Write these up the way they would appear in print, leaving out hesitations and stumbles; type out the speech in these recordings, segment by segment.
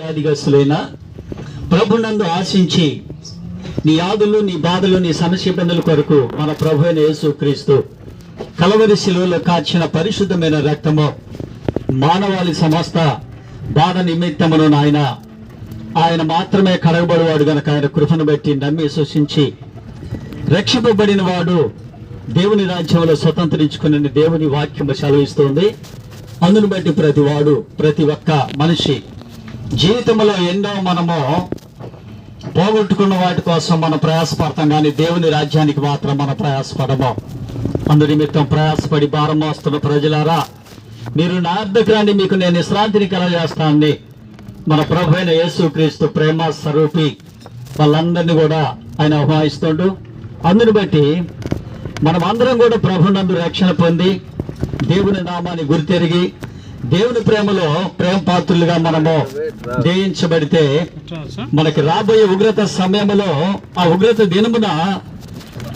వ్యాధిగ్రస్తులైన ప్రభునందు ఆశించి నీ యాదులు, నీ బాధలు, నీ సమస్య ఇబ్బందుల కొరకు మన ప్రభు అయిన యేసుక్రీస్తు కలవరి శిలువలో కాచిన పరిశుద్ధమైన రక్తము మానవాళి సమస్త బాధ నిమిత్తమును ఆయన మాత్రమే కడగబడివాడు గనక ఆయన కృపను బట్టి నమ్మి విశ్వసించి రక్షింపబడిన వాడు దేవుని రాజ్యంలో స్వతంత్రించుకుని దేవుని వాక్యము సెలవిస్తుంది. అందును బట్టి ప్రతి ఒక్క మనిషి జీవితంలో ఎన్నో మనము పోగొట్టుకున్న వాటి కోసం మనం ప్రయాసపడతాం, కానీ దేవుని రాజ్యానికి మాత్రం మనం ప్రయాసపడము. అందు నిమిత్తం ప్రయాసపడి భారం మోస్తున్న ప్రజలారా, మీరు నా వద్దకు రండి, మీకు నేను విశ్రాంతిని కలగజేస్తానని మన ప్రభు అయిన యేసుక్రీస్తు ప్రేమ స్వరూపి వాళ్ళందరినీ కూడా ఆయన ఆహ్వానిస్తుండు. అందుని బట్టి మనం అందరం కూడా ప్రభునందు రక్షణ పొంది దేవుని నామాన్ని గుర్తెరిగి దేవుని ప్రేమలో ప్రేమ పాత్రులుగా మనము జయించబడితే మనకి రాబోయే ఉగ్రత సమయంలో ఆ ఉగ్రత దినమున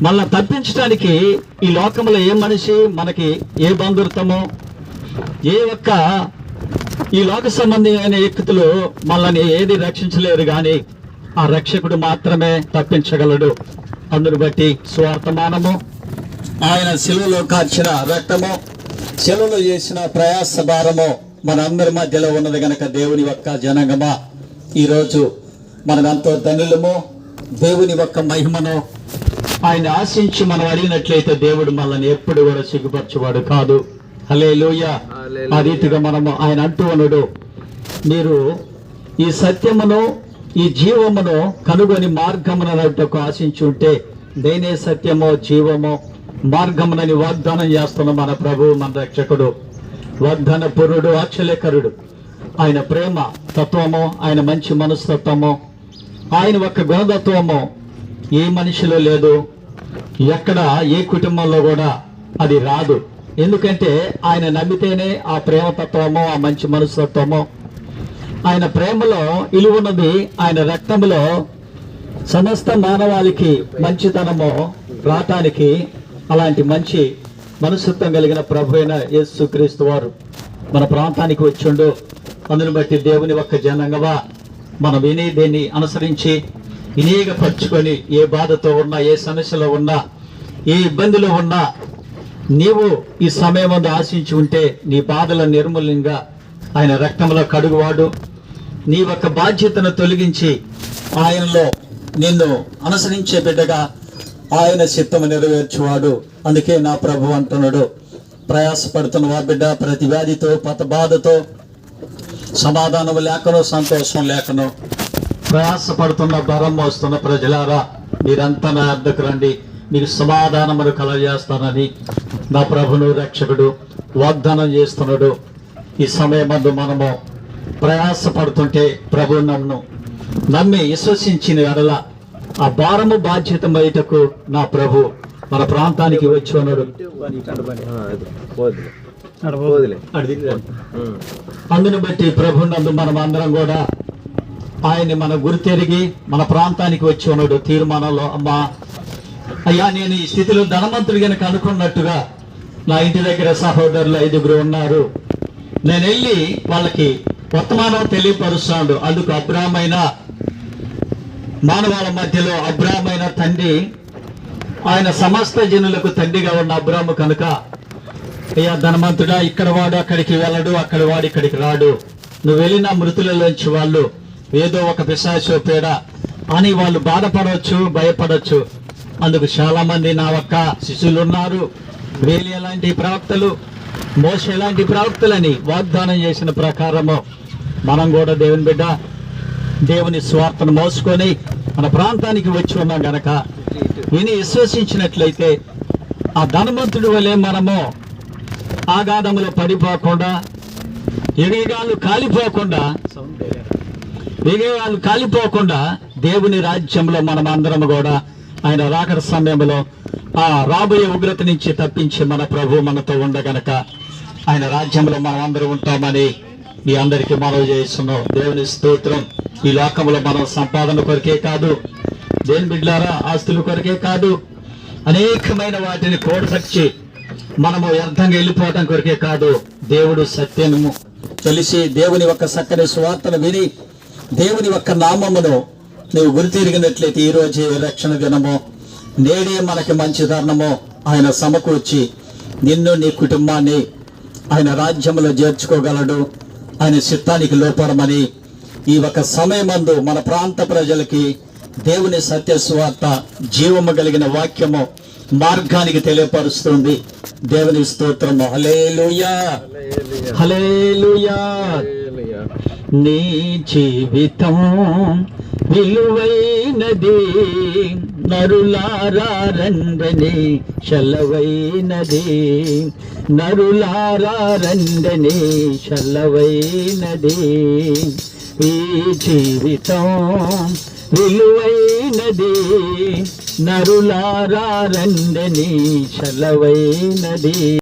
మళ్ళా తప్పించడానికి ఈ లోకంలో ఏ మనిషి మనకి ఏ బంధుత్వమో ఏ ఒక్క ఈ లోక సంబంధమైన వ్యక్తులు మనల్ని ఏది రక్షించలేరు, కానీ ఆ రక్షకుడు మాత్రమే తప్పించగలడు. అందును బట్టి స్వార్థమానము, ఆయన శిలువలో కార్చిన రక్తము, శిలువలో చేసిన ప్రయాస భారము మన అందరి మధ్యలో ఉన్నది గనక దేవుని యొక్క జనాంగమా, ఈరోజు మనం ఎంతో ధనులము. దేవుని యొక్క మహిమను ఆయన ఆశించి మనం అడిగినట్లయితే దేవుడు మనల్ని ఎప్పుడు కూడా సిగ్గుపరచువాడు కాదు. హల్లెలూయా. ఆ రీతిగా మనము ఆయన అంటూ ఉన్నాడు, మీరు ఈ సత్యమును ఈ జీవమును కనుగొని మార్గమునకు ఆశించి ఉంటే నేనే సత్యమో జీవమో మార్గమునని వాగ్దానం చేస్తున్న మన ప్రభువు, మన రక్షకుడు, వాగ్దాన పురుడు, ఆశ్చర్యకరుడు. ఆయన ప్రేమ తత్వము, ఆయన మంచి మనస్తత్వము, ఆయన ఒక గుణతత్వము ఏ మనిషిలో లేదు, ఎక్కడ ఏ కుటుంబంలో కూడా అది రాదు. ఎందుకంటే ఆయన నమ్మితేనే ఆ ప్రేమ తత్వము, ఆ మంచి మనస్తత్వము, ఆయన ప్రేమలో ఇలువున్నది, ఆయన రక్తములో సమస్త మానవాళికి మంచితనము రావటానికి అలాంటి మంచి మనస్తత్వం కలిగిన ప్రభు అయిన యేసుక్రీస్తు వారు మన ప్రాంతానికి వచ్చిండు. అందుని బట్టి దేవుని ఒక్క జనంగా మనం విని దీన్ని అనుసరించి వినియోగపరుచుకొని ఏ బాధతో ఉన్నా, ఏ సమస్యలో ఉన్నా, ఏ ఇబ్బందిలో ఉన్నా, నీవు ఈ సమయం ముందు ఆశించి ఉంటే నీ బాధల నిర్మూలంగా ఆయన రక్తంలో కడుగువాడు. నీ యొక్క బాధ్యతను తొలగించి ఆయనలో నిన్ను అనుసరించే బిడ్డగా ఆయన చిత్తము నెరవేర్చువాడు. అందుకే నా ప్రభు అంటున్నాడు, ప్రయాసపడుతున్న వా బిడ్డ, ప్రతి వ్యాధితో పత బాధతో సమాధానం లేకనో సంతోషం లేకనో ప్రయాసపడుతున్న భారం మోస్తున్న ప్రజలారా, మీరంతా నా వద్దకు రండి, మీకు సమాధానమును కలగజేస్తానని నా ప్రభును రక్షకుడు వాగ్దానం చేస్తున్నాడు. ఈ సమయమందు మనము ప్రయాసపడుతుంటే ప్రభు నన్ను నమ్మి విశ్వసించిన ఎడల ఆ భారము బాధ్యత బయటకు నా ప్రభు మన ప్రాంతానికి వచ్చి ఉన్నాడు. అందును బట్టి ప్రభు నందు మనం అందరం కూడా ఆయన్ని మన గుర్తెరిగి మన ప్రాంతానికి వచ్చి ఉన్నాడు తీర్మానంలో. అమ్మా అయ్యా, నేను ఈ స్థితిలో ధనవంతుడు గనక అనుకున్నట్టుగా నా ఇంటి దగ్గర సహోదరులు 5 ఉన్నారు, నేను వెళ్ళి వాళ్ళకి వర్తమానం తెలియపరుస్తాడు. అందుకు అబ్రాహ్మైన మానవాళ మధ్యలో అబ్రాహ్మైన తండ్రి, ఆయన సమస్త జనులకు తండ్రిగా ఉన్న అబ్రాహ్ము కనుక, అయ్యా ధనవంతుడా, ఇక్కడ వాడు అక్కడికి వెళ్ళడు, అక్కడ వాడు ఇక్కడికి రాడు, నువ్వు వెళ్ళిన మృతులలోంచి వాళ్ళు ఏదో ఒక పిశాచో పేడ అని వాళ్ళు బాధపడవచ్చు, భయపడవచ్చు. అందుకు చాలా మంది నా ఒక్క శిష్యులు ఉన్నారు, వేలి ఎలాంటి ప్రవక్తలు, మోషే ఎలాంటి ప్రవక్తలని వాగ్దానం చేసిన ప్రకారము మనం కూడా దేవుని బిడ్డ దేవుని స్వార్థను మోసుకొని మన ప్రాంతానికి వచ్చి ఉన్నాం గనక విని విశ్వసించినట్లయితే ఆ ధనవంతుడి వలె మనము ఆగాధములో పడిపోకుండా, ఎగేగాలు కాలిపోకుండా దేవుని రాజ్యంలో మనం అందరం కూడా ఆయన రాకడ సమయంలో ఆ రాబోయే ఉగ్రత నుంచి తప్పించి మన ప్రభు మనతో ఉండగనక ఆయన రాజ్యంలో మనం అందరూ ఉంటామని మీ అందరికీ మనవి చేస్తున్నాం. దేవుని స్తోత్రం. ఈ లోకంలో మనం సంపాదన కొరకే కాదు, దేని బిడ్డలారా ఆస్తుల కొరకే కాదు, అనేకమైన వాటిని కూడసచ్చి మనము వ్యర్థంగా వెళ్ళిపోవటం కొరకే కాదు, దేవుడు సత్యము తెలిసి దేవుని యొక్క చక్కని సువార్తను విని దేవుని యొక్క నామమును నువ్వు గురితిరిగినట్లయితే ఈరోజే రక్షణ దినము, నేడే మనకి మంచి తరుణము. ఆయన సమకూర్చి నిన్ను నీ కుటుంబాన్ని ఆయన రాజ్యంలో చేర్చుకోగలడు. ఆయన చిత్తానికి లోపడమని ఈ ఒక సమయమందు మన ప్రాంత ప్రజలకి దేవుని సత్య సువార్త, జీవము కలిగిన వాక్యము మార్గానికి తెలియపరుస్తుంది. దేవుని స్తోత్రము. హల్లెలూయా, హల్లెలూయా. నీ జీవితం విలువైనది, నరులారా రండని చల్లవైనది, నరులారా రండని చల్లవైనది. ఈ జీవితం విలువైనది, నరులారా రండని చల్లవైనది.